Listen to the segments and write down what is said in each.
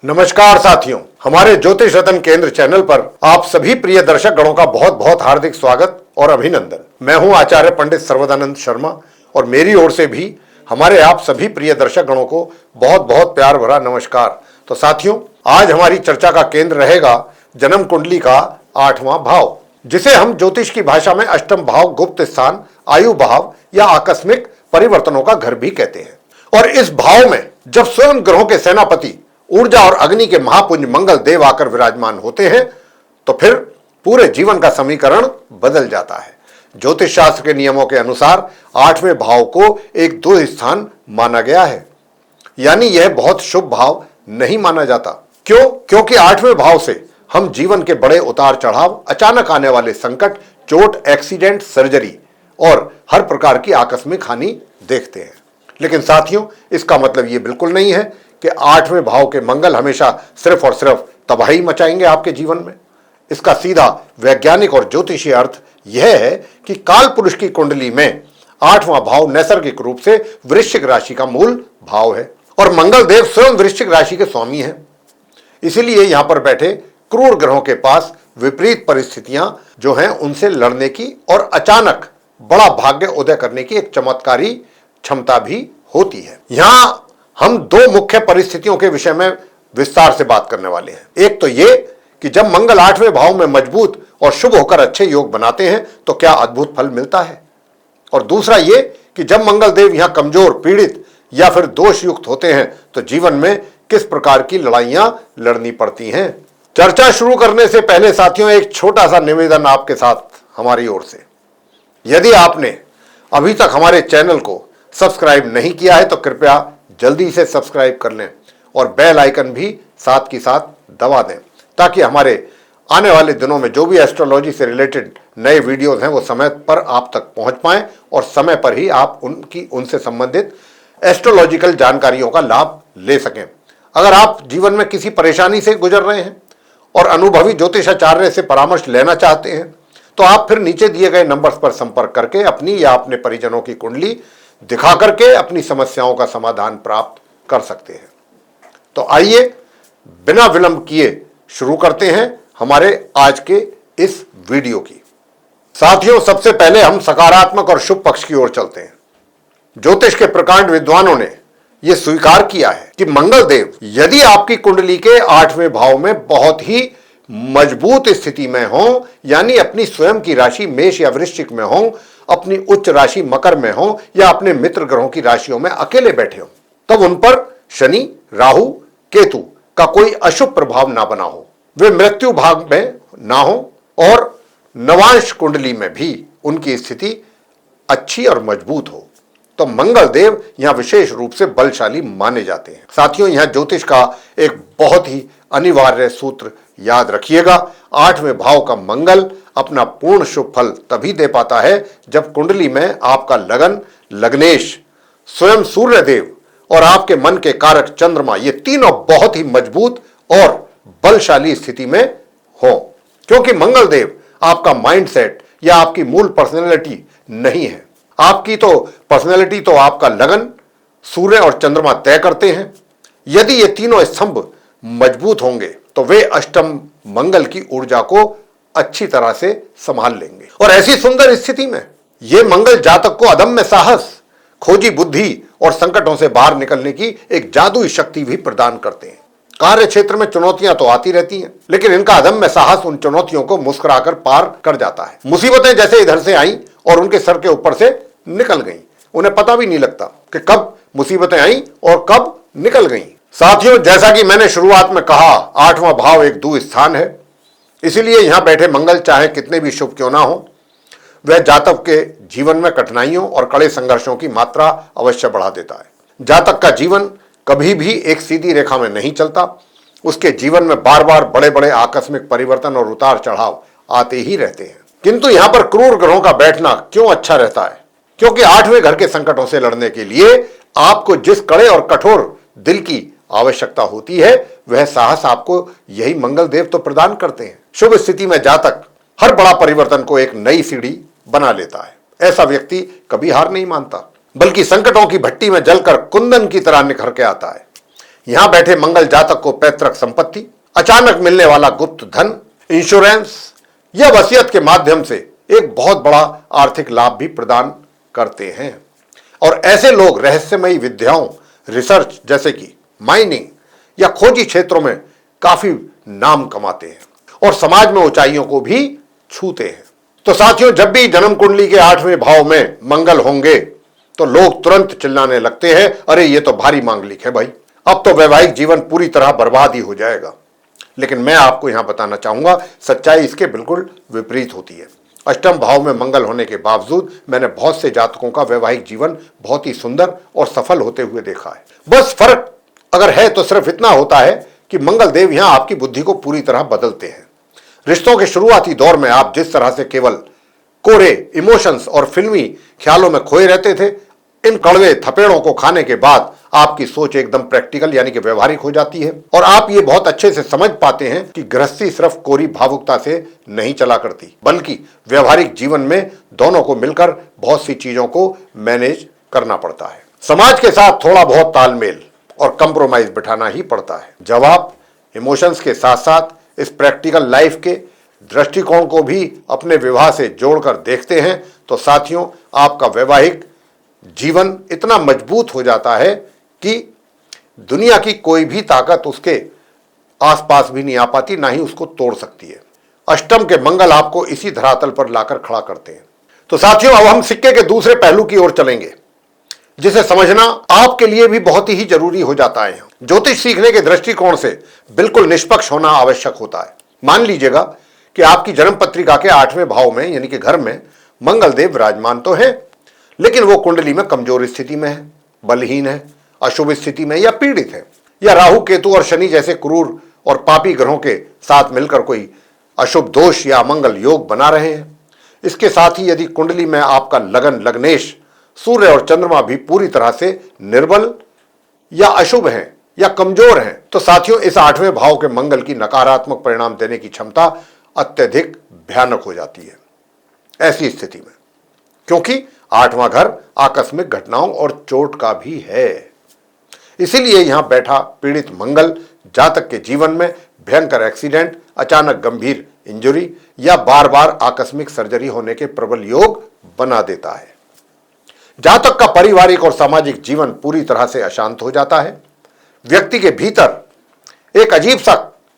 नमस्कार साथियों, हमारे ज्योतिष रतन केंद्र चैनल पर आप सभी प्रिय दर्शक गणों का बहुत बहुत हार्दिक स्वागत और अभिनंदन। मैं हूं आचार्य पंडित सर्वदानंद शर्मा और मेरी ओर से भी हमारे आप सभी प्रिय दर्शक गणों को बहुत बहुत प्यार भरा नमस्कार। तो साथियों, आज हमारी चर्चा का केंद्र रहेगा जन्म कुंडली का 8वां भाव, जिसे हम ज्योतिष की भाषा में अष्टम भाव, गुप्त स्थान, आयु भाव या आकस्मिक परिवर्तनों का घर भी कहते हैं। और इस भाव में जब स्वयं ग्रहों के सेनापति ऊर्जा और अग्नि के महापुंज मंगल देव आकर विराजमान होते हैं तो फिर पूरे जीवन का समीकरण बदल जाता है। ज्योतिष शास्त्र के नियमों के अनुसार 8वें भाव को एक दो स्थान माना गया है, यानी यह बहुत शुभ भाव नहीं माना जाता। क्यों? क्योंकि 8वें भाव से हम जीवन के बड़े उतार चढ़ाव, अचानक आने वाले संकट, चोट, एक्सीडेंट, सर्जरी और हर प्रकार की आकस्मिक हानि देखते हैं। लेकिन साथियों, इसका मतलब यह बिल्कुल नहीं है कि 8वें भाव के मंगल हमेशा सिर्फ और सिर्फ तबाही मचाएंगे आपके जीवन में। इसका सीधा वैज्ञानिक और ज्योतिषीय अर्थ यह है कि काल पुरुष की कुंडली में 8वां भाव नैसर्गिक रूप से वृश्चिक राशि का मूल भाव है और मंगल देव स्वयं वृश्चिक राशि के स्वामी हैं। इसीलिए यहां पर बैठे क्रूर ग्रहों के पास विपरीत परिस्थितियां जो हैं उनसे लड़ने की और अचानक बड़ा भाग्य उदय करने की एक चमत्कारी क्षमता भी होती है। यहां हम दो मुख्य परिस्थितियों के विषय में विस्तार से बात करने वाले हैं। एक तो ये कि जब मंगल 8वें भाव में मजबूत और शुभ होकर अच्छे योग बनाते हैं तो क्या अद्भुत फल मिलता है, और दूसरा ये कि जब मंगल देव यहां कमजोर, पीड़ित या फिर दोष युक्त होते हैं तो जीवन में किस प्रकार की लड़ाइयां लड़नी पड़ती हैं। चर्चा शुरू करने से पहले साथियों, एक छोटा सा निवेदन आपके साथ हमारी ओर से। यदि आपने अभी तक हमारे चैनल को सब्सक्राइब नहीं किया है तो कृपया जल्दी से सब्सक्राइब कर लें और बेल आइकन भी साथ की साथ दबा दें, ताकि हमारे आने वाले दिनों में जो भी एस्ट्रोलॉजी से रिलेटेड नए वीडियोस हैं वो समय पर आप तक पहुंच पाएं और समय पर ही आप उनसे संबंधित एस्ट्रोलॉजिकल जानकारियों का लाभ ले सकें। अगर आप जीवन में किसी परेशानी से गुजर रहे हैं और अनुभवी ज्योतिषाचार्य से परामर्श लेना चाहते हैं तो आप फिर नीचे दिए गए नंबर्स पर संपर्क करके अपनी या अपने परिजनों की कुंडली दिखा करके अपनी समस्याओं का समाधान प्राप्त कर सकते हैं। तो आइए बिना विलंब किए शुरू करते हैं हमारे आज के इस वीडियो की। साथियों, सबसे पहले हम सकारात्मक और शुभ पक्ष की ओर चलते हैं। ज्योतिष के प्रकांड विद्वानों ने यह स्वीकार किया है कि मंगल देव यदि आपकी कुंडली के 8वें भाव में बहुत ही मजबूत स्थिति में हो, यानी अपनी स्वयं की राशि मेष या वृश्चिक में हो, अपनी उच्च राशि मकर में हो या अपने मित्र ग्रहों की राशियों में अकेले बैठे हो, तब उन पर शनि, राहु, केतु का कोई अशुभ प्रभाव ना बना हो, वे मृत्यु भाग में ना हो और नवांश कुंडली में भी उनकी स्थिति अच्छी और मजबूत हो, तो मंगल देव यहां विशेष रूप से बलशाली माने जाते हैं। साथियों, यहां ज्योतिष का एक बहुत ही अनिवार्य सूत्र याद रखिएगा। 8वें भाव का मंगल अपना पूर्ण शुभ फल तभी दे पाता है जब कुंडली में आपका लगन, लग्नेश, स्वयं सूर्य देव और आपके मन के कारक चंद्रमा, ये तीनों बहुत ही मजबूत और बलशाली स्थिति में हो। क्योंकि मंगल देव आपका माइंडसेट या आपकी मूल पर्सनैलिटी नहीं है। आपकी तो पर्सनैलिटी तो आपका लगन, सूर्य और चंद्रमा तय करते हैं। यदि ये तीनों स्तंभ मजबूत होंगे तो वे अष्टम मंगल की ऊर्जा को अच्छी तरह से संभाल लेंगे। और ऐसी सुंदर स्थिति में ये मंगल जातक को अदम्य साहस, खोजी बुद्धि और संकटों से बाहर निकलने की एक जादुई शक्ति भी प्रदान करते हैं। कार्य क्षेत्र में चुनौतियां तो आती रहती हैं, लेकिन इनका अदम्य साहस उन चुनौतियों को मुस्कुराकर पार कर जाता है। मुसीबतें जैसे इधर से आई और उनके सर के ऊपर से निकल गईं, उन्हें पता भी नहीं लगता कि कब मुसीबतें आई और कब निकल गईं। साथियों, जैसा कि मैंने शुरुआत में कहा, 8वां भाव एक दू स्थान है। इसीलिए यहां बैठे मंगल चाहे कितने भी शुभ क्यों ना हो, वह जातक के जीवन में कठिनाइयों और कड़े संघर्षों की मात्रा अवश्य बढ़ा देता है। जातक का जीवन कभी भी एक सीधी रेखा में नहीं चलता। उसके जीवन में बार बार बड़े बड़े आकस्मिक परिवर्तन और उतार चढ़ाव आते ही रहते हैं। किंतु यहां पर क्रूर ग्रहों का बैठना क्यों अच्छा रहता है? क्योंकि 8वें घर के संकटों से लड़ने के लिए आपको जिस कड़े और कठोर दिल की आवश्यकता होती है, वह साहस आपको यही मंगल देव तो प्रदान करते हैं। शुभ स्थिति में जातक हर बड़ा परिवर्तन को एक नई सीढ़ी बना लेता है। ऐसा व्यक्ति कभी हार नहीं मानता, बल्कि संकटों की भट्टी में जलकर कुंदन की तरह निखर के आता है। यहां बैठे मंगल जातक को पैतृक संपत्ति, अचानक मिलने वाला गुप्त धन, इंश्योरेंस या वसीयत के माध्यम से एक बहुत बड़ा आर्थिक लाभ भी प्रदान करते हैं। और ऐसे लोग रहस्यमयी विद्याओं, रिसर्च जैसे कि माइनिंग या खोजी क्षेत्रों में काफी नाम कमाते हैं और समाज में ऊंचाइयों को भी छूते हैं। तो साथियों, जब भी जन्म कुंडली के 8वें भाव में मंगल होंगे तो लोग तुरंत चिल्लाने लगते हैं, अरे ये तो भारी मांगलिक है भाई, अब तो वैवाहिक जीवन पूरी तरह बर्बाद ही हो जाएगा। लेकिन मैं आपको यहां बताना चाहूंगा, सच्चाई इसके बिल्कुल विपरीत होती है। अष्टम भाव में मंगल होने के बावजूद मैंने बहुत से जातकों का वैवाहिक जीवन बहुत ही सुंदर और सफल होते हुए देखा है। बस फर्क अगर है तो सिर्फ इतना होता है कि मंगल देव यहां आपकी बुद्धि को पूरी तरह बदलते हैं। रिश्तों के शुरुआती दौर में आप जिस तरह से केवल कोरे इमोशंस और फिल्मी ख्यालों में खोए रहते थे, इन कड़वे थपेड़ों को खाने के बाद आपकी सोच एकदम प्रैक्टिकल यानी कि व्यवहारिक हो जाती है और आप ये बहुत अच्छे से समझ पाते हैं कि गृहस्थी सिर्फ कोरी भावुकता से नहीं चला करती, बल्कि व्यवहारिक जीवन में दोनों को मिलकर बहुत सी चीजों को मैनेज करना पड़ता है। समाज के साथ थोड़ा बहुत तालमेल और कंप्रोमाइज बिठाना ही पड़ता है। जब आप इमोशंस के साथ साथ इस प्रैक्टिकल लाइफ के दृष्टिकोण को भी अपने विवाह से जोड़कर देखते हैं तो साथियों, आपका वैवाहिक जीवन इतना मजबूत हो जाता है कि दुनिया की कोई भी ताकत उसके आसपास भी नहीं आ पाती, ना ही उसको तोड़ सकती है। अष्टम के मंगल आपको इसी धरातल पर लाकर खड़ा करते हैं। तो साथियों, अब हम सिक्के के दूसरे पहलू की ओर चलेंगे, जिसे समझना आपके लिए भी बहुत ही जरूरी हो जाता है। ज्योतिष सीखने के दृष्टिकोण से बिल्कुल निष्पक्ष होना आवश्यक होता है। मान लीजिएगा कि आपकी जन्म पत्रिका के 8वें भाव में यानी कि घर में मंगल देव विराजमान तो है, लेकिन वो कुंडली में कमजोर स्थिति में है, बलहीन है, अशुभ स्थिति में या पीड़ित है, या राहु केतु और शनि जैसे क्रूर और पापी ग्रहों के साथ मिलकर कोई अशुभ दोष या अमंगल योग बना रहे हैं। इसके साथ ही यदि कुंडली में आपका लगन लग्नेश सूर्य और चंद्रमा भी पूरी तरह से निर्बल या अशुभ हैं या कमजोर हैं, तो साथियों इस 8वें भाव के मंगल की नकारात्मक परिणाम देने की क्षमता अत्यधिक भयानक हो जाती है ऐसी स्थिति में, क्योंकि 8वां घर आकस्मिक घटनाओं और चोट का भी है। इसीलिए यहां बैठा पीड़ित मंगल जातक के जीवन में भयंकर एक्सीडेंट, अचानक गंभीर इंजरी या बार बार आकस्मिक सर्जरी होने के प्रबल योग बना देता है। जातक का पारिवारिक और सामाजिक जीवन पूरी तरह से अशांत हो जाता है। व्यक्ति के भीतर एक अजीब सा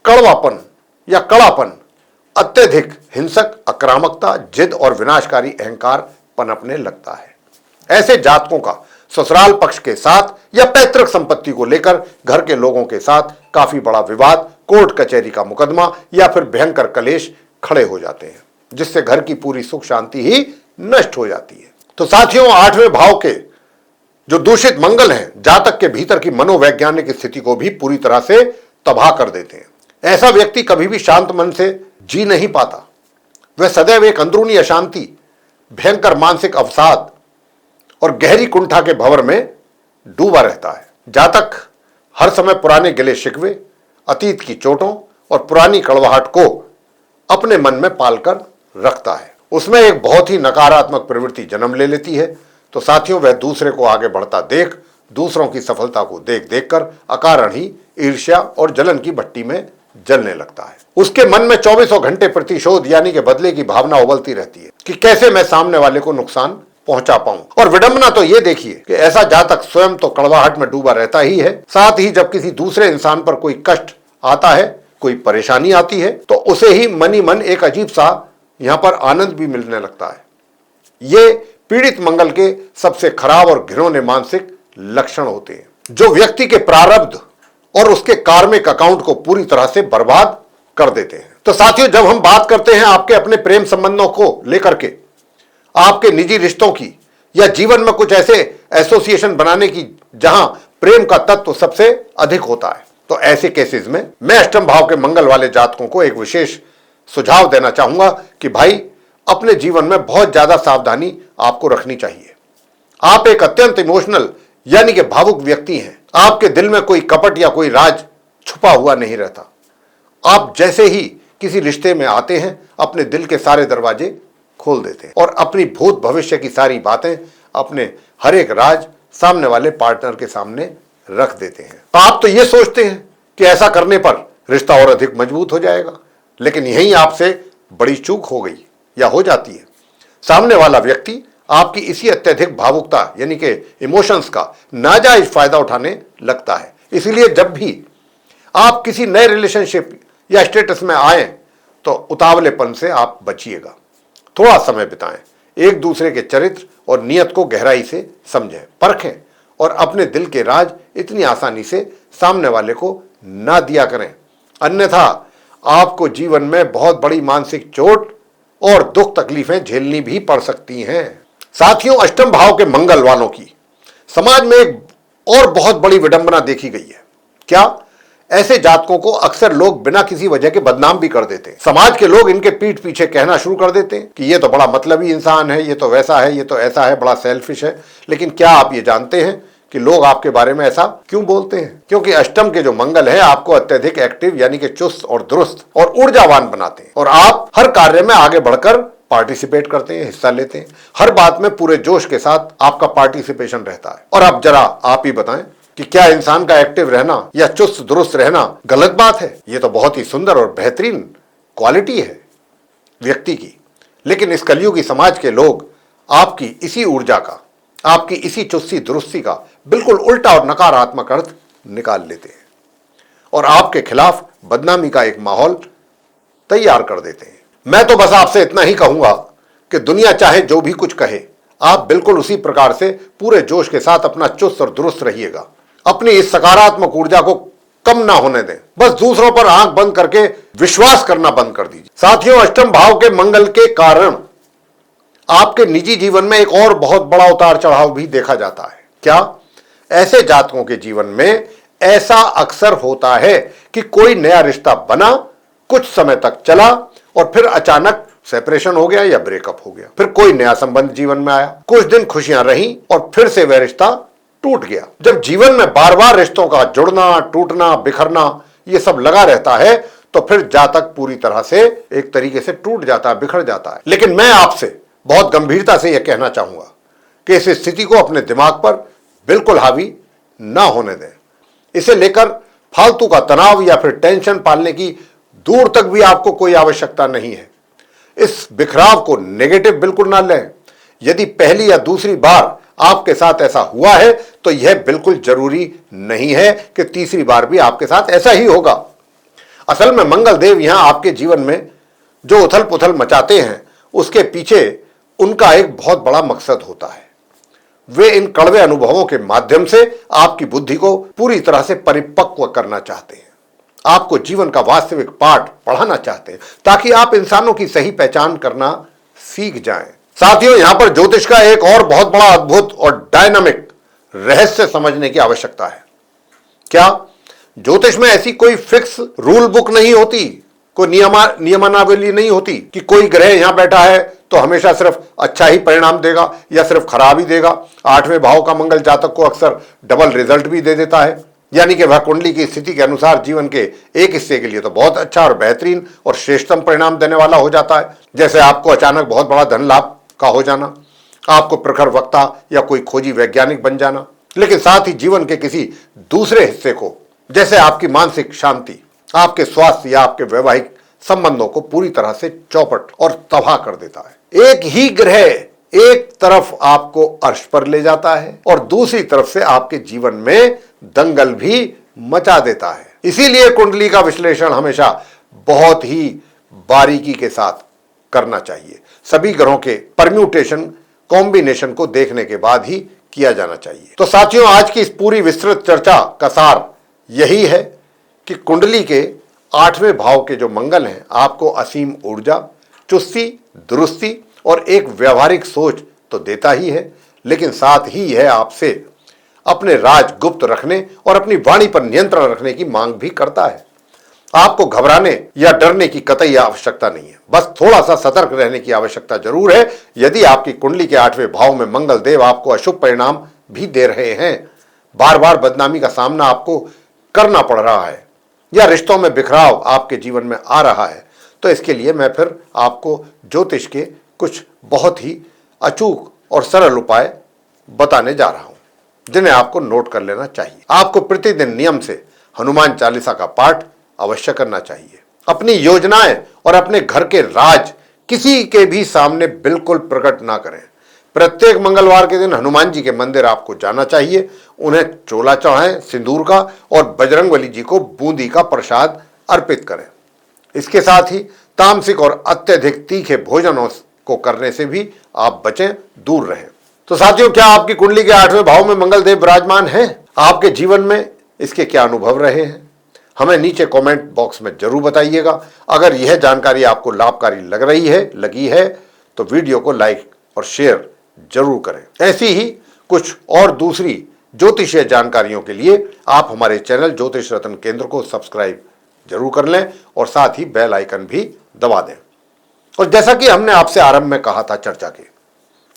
कड़वापन या कड़ापन, अत्यधिक हिंसक आक्रामकता, जिद और विनाशकारी अहंकार पनपने लगता है। ऐसे जातकों का ससुराल पक्ष के साथ या पैतृक संपत्ति को लेकर घर के लोगों के साथ काफी बड़ा विवाद, कोर्ट कचहरी का मुकदमा या फिर भयंकर कलेश खड़े हो जाते हैं, जिससे घर की पूरी सुख शांति ही नष्ट हो जाती है। तो साथियों, 8वें भाव के जो दूषित मंगल हैं, जातक के भीतर की मनोवैज्ञानिक स्थिति को भी पूरी तरह से तबाह कर देते हैं। ऐसा व्यक्ति कभी भी शांत मन से जी नहीं पाता। वह सदैव एक अंदरूनी अशांति, भयंकर मानसिक अवसाद और गहरी कुंठा के भंवर में डूबा रहता है। जातक हर समय पुराने गिले शिकवे, अतीत की चोटों और पुरानी कड़वाहट को अपने मन में पालकर रखता है। उसमें एक बहुत ही नकारात्मक प्रवृत्ति जन्म ले लेती है। तो साथियों, वह दूसरे को आगे बढ़ता देख, दूसरों की सफलता को देख देखकर अकारण ही ईर्ष्या और जलन की भट्टी में जलने लगता है। उसके मन में 24 घंटे प्रतिशोध यानी कि बदले की भावना उबलती रहती है कि कैसे मैं सामने वाले को नुकसान पहुंचा पाऊं। और विडंबना तो ये देखिए कि ऐसा जातक स्वयं तो कड़वाहट में डूबा रहता ही है, साथ ही जब किसी दूसरे इंसान पर कोई कष्ट आता है, कोई परेशानी आती है, तो उसे ही मनी मन एक अजीब सा यहां पर आनंद भी मिलने लगता है। ये पीड़ित मंगल के सबसे खराब और घिनौने मानसिक लक्षण होते हैं, जो व्यक्ति के प्रारब्ध और उसके कार्मिक अकाउंट को पूरी तरह से बर्बाद कर देते हैं। तो साथियों, जब हम बात करते हैं आपके अपने प्रेम संबंधों को लेकर के, आपके निजी रिश्तों की, या जीवन में कुछ ऐसे एसोसिएशन बनाने की जहां प्रेम का तत्व सबसे अधिक होता है, तो ऐसे केसेस में मैं अष्टम भाव के मंगल वाले जातकों को एक विशेष सुझाव देना चाहूंगा कि भाई, अपने जीवन में बहुत ज्यादा सावधानी आपको रखनी चाहिए। आप एक अत्यंत इमोशनल यानी कि भावुक व्यक्ति हैं। आपके दिल में कोई कपट या कोई राज छुपा हुआ नहीं रहता। आप जैसे ही किसी रिश्ते में आते हैं, अपने दिल के सारे दरवाजे खोल देते हैं और अपनी भूत भविष्य की सारी बातें, अपने हर एक राज सामने वाले पार्टनर के सामने रख देते हैं। आप तो ये सोचते हैं कि ऐसा करने पर रिश्ता और अधिक मजबूत हो जाएगा, लेकिन यहीं आपसे बड़ी चूक हो गई या हो जाती है। सामने वाला व्यक्ति आपकी इसी अत्यधिक भावुकता यानी कि इमोशंस का नाजायज फायदा उठाने लगता है। इसीलिए जब भी आप किसी नए रिलेशनशिप या स्टेटस में आए तो उतावलेपन से आप बचिएगा। थोड़ा समय बिताएं, एक दूसरे के चरित्र और नियत को गहराई से समझें, परखें और अपने दिल के राज इतनी आसानी से सामने वाले को ना दिया करें, अन्यथा आपको जीवन में बहुत बड़ी मानसिक चोट और दुख तकलीफें झेलनी भी पड़ सकती हैं। साथियों, अष्टम भाव के मंगल वालों की समाज में एक और बहुत बड़ी विडंबना देखी गई है। क्या? ऐसे जातकों को अक्सर लोग बिना किसी वजह के बदनाम भी कर देते हैं। समाज के लोग इनके पीठ पीछे कहना शुरू कर देते हैं कि ये तो बड़ा मतलबी इंसान है, ये तो वैसा है, ये तो ऐसा है, बड़ा सेल्फिश है। लेकिन क्या आप ये जानते हैं कि लोग आपके बारे में ऐसा क्यों बोलते हैं? क्योंकि अष्टम के जो मंगल है आपको अत्यधिक एक्टिव यानी कि चुस्त और दुरुस्त और ऊर्जावान बनाते हैं, और आप हर कार्य में आगे बढ़कर पार्टिसिपेट करते हैं, हिस्सा लेते हैं। हर बात में पूरे जोश के साथ आपका पार्टिसिपेशन रहता है। और अब जरा आप ही बताएं कि क्या इंसान का एक्टिव रहना या चुस्त दुरुस्त रहना गलत बात है? ये तो बहुत ही सुंदर और बेहतरीन क्वालिटी है व्यक्ति की। लेकिन इस कलयुगी समाज के लोग आपकी इसी ऊर्जा का, आपकी इसी चुस्ती दुरुस्ती का बिल्कुल उल्टा और नकारात्मक अर्थ निकाल लेते हैं और आपके खिलाफ बदनामी का एक माहौल तैयार कर देते हैं। मैं तो बस आपसे इतना ही कहूंगा कि दुनिया चाहे जो भी कुछ कहे, आप बिल्कुल उसी प्रकार से पूरे जोश के साथ अपना चुस्त और दुरुस्त रहिएगा। अपनी इस सकारात्मक ऊर्जा को कम ना होने दें। बस दूसरों पर आंख बंद करके विश्वास करना बंद कर दीजिए। साथियों, अष्टम भाव के मंगल के कारण आपके निजी जीवन में एक और बहुत बड़ा उतार चढ़ाव भी देखा जाता है। क्या? ऐसे जातकों के जीवन में ऐसा अक्सर होता है कि कोई नया रिश्ता बना, कुछ समय तक चला और फिर अचानक सेपरेशन हो गया या ब्रेकअप हो गया। फिर कोई नया संबंध जीवन में आया, कुछ दिन खुशियां रहीं और फिर से वह रिश्ता टूट गया। जब जीवन में बार बार रिश्तों का जुड़ना, टूटना, बिखरना ये सब लगा रहता है तो फिर जातक पूरी तरह से एक तरीके से टूट जाता है, बिखर जाता है। लेकिन मैं आपसे बहुत गंभीरता से यह कहना चाहूंगा कि इस स्थिति को अपने दिमाग पर बिल्कुल हावी ना होने दें। इसे लेकर फालतू का तनाव या फिर टेंशन पालने की दूर तक भी आपको कोई आवश्यकता नहीं है। इस बिखराव को नेगेटिव बिल्कुल ना लें। यदि पहली या दूसरी बार आपके साथ ऐसा हुआ है तो यह बिल्कुल जरूरी नहीं है कि तीसरी बार भी आपके साथ ऐसा ही होगा। असल में मंगल देव यहां आपके जीवन में जो उथल पुथल मचाते हैं उसके पीछे उनका एक बहुत बड़ा मकसद होता है। वे इन कड़वे अनुभवों के माध्यम से आपकी बुद्धि को पूरी तरह से परिपक्व करना चाहते हैं, आपको जीवन का वास्तविक पाठ पढ़ाना चाहते हैं ताकि आप इंसानों की सही पहचान करना सीख जाएं। साथियों, यहां पर ज्योतिष का एक और बहुत बड़ा अद्भुत और डायनामिक रहस्य समझने की आवश्यकता है। क्या? ज्योतिष में ऐसी कोई फिक्स रूल बुक नहीं होती, कोई नियमावली नहीं होती कि कोई ग्रह यहां बैठा है तो हमेशा सिर्फ अच्छा ही परिणाम देगा या सिर्फ खराब ही देगा। आठवें भाव का मंगल जातक को अक्सर डबल रिजल्ट भी दे देता है, यानी कि वह कुंडली की स्थिति के अनुसार जीवन के एक हिस्से के लिए तो बहुत अच्छा और बेहतरीन और श्रेष्ठतम परिणाम देने वाला हो जाता है, जैसे आपको अचानक बहुत बड़ा धन लाभ का हो जाना, आपको प्रखर वक्ता या कोई खोजी वैज्ञानिक बन जाना। लेकिन साथ ही जीवन के किसी दूसरे हिस्से को, जैसे आपकी मानसिक शांति, आपके स्वास्थ्य या आपके वैवाहिक संबंधों को पूरी तरह से चौपट और तबाह कर देता है। एक ही ग्रह एक तरफ आपको अर्श पर ले जाता है और दूसरी तरफ से आपके जीवन में दंगल भी मचा देता है। इसीलिए कुंडली का विश्लेषण हमेशा बहुत ही बारीकी के साथ करना चाहिए। सभी ग्रहों के परम्यूटेशन, कॉम्बिनेशन को देखने के बाद ही किया जाना चाहिए। तो साथियों, आज की इस पूरी विस्तृत चर्चा का सार यही है कि कुंडली के आठवें भाव के जो मंगल हैं आपको असीम ऊर्जा, चुस्ती, दुरुस्ती और एक व्यवहारिक सोच तो देता ही है, लेकिन साथ ही यह आपसे अपने राज गुप्त रखने और अपनी वाणी पर नियंत्रण रखने की मांग भी करता है। आपको घबराने या डरने की कतई आवश्यकता नहीं है, बस थोड़ा सा सतर्क रहने की आवश्यकता जरूर है। यदि आपकी कुंडली के आठवें भाव में मंगल देव आपको अशुभ परिणाम भी दे रहे हैं, बार बार बदनामी का सामना आपको करना पड़ रहा है या रिश्तों में बिखराव आपके जीवन में आ रहा है, तो इसके लिए मैं फिर आपको ज्योतिष के कुछ बहुत ही अचूक और सरल उपाय बताने जा रहा हूं। जिन्हें आपको नोट कर लेना चाहिए। आपको प्रतिदिन नियम से हनुमान चालीसा का पाठ अवश्य करना चाहिए। अपनी योजनाएं और अपने घर के राज किसी के भी सामने बिल्कुल प्रकट ना करें। प्रत्येक मंगलवार के दिन हनुमान जी के मंदिर आपको जाना चाहिए, उन्हें चोला चढ़ाएं सिंदूर का और बजरंगबली जी को बूंदी का प्रसाद अर्पित करें। इसके साथ ही तामसिक और अत्यधिक तीखे भोजनों को करने से भी आप बचें, दूर रहें। तो साथियों, क्या आपकी कुंडली के 8वें भाव में मंगल देव विराजमान है? आपके जीवन में इसके क्या अनुभव रहे हैं? हमें नीचे कमेंट बॉक्स में जरूर बताइएगा। अगर यह जानकारी आपको लाभकारी लगी है तो वीडियो को लाइक और शेयर जरूर करें। ऐसी ही कुछ और दूसरी ज्योतिषीय जानकारियों के लिए आप हमारे चैनल ज्योतिष रत्न केंद्र को सब्सक्राइब जरूर कर लें और साथ ही बेल आइकन भी दबा दें। और जैसा कि हमने आपसे आरंभ में कहा था चर्चा के,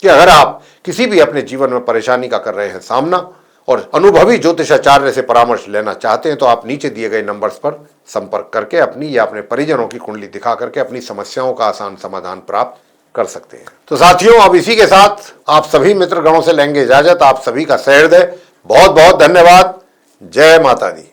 कि अगर आप किसी भी अपने जीवन में परेशानी का कर रहे हैं सामना और अनुभवी ज्योतिषाचार्य से परामर्श लेना चाहते हैं, तो आप नीचे दिए गए नंबर्स पर संपर्क करके अपनी या अपने परिजनों की कुंडली दिखा करके अपनी समस्याओं का आसान समाधान प्राप्त कर सकते हैं। तो साथियों, अब इसी के साथ आप सभी मित्रगणों से लेंगे इजाजत। आप सभी का सहृदय बहुत बहुत धन्यवाद। जय माता दी।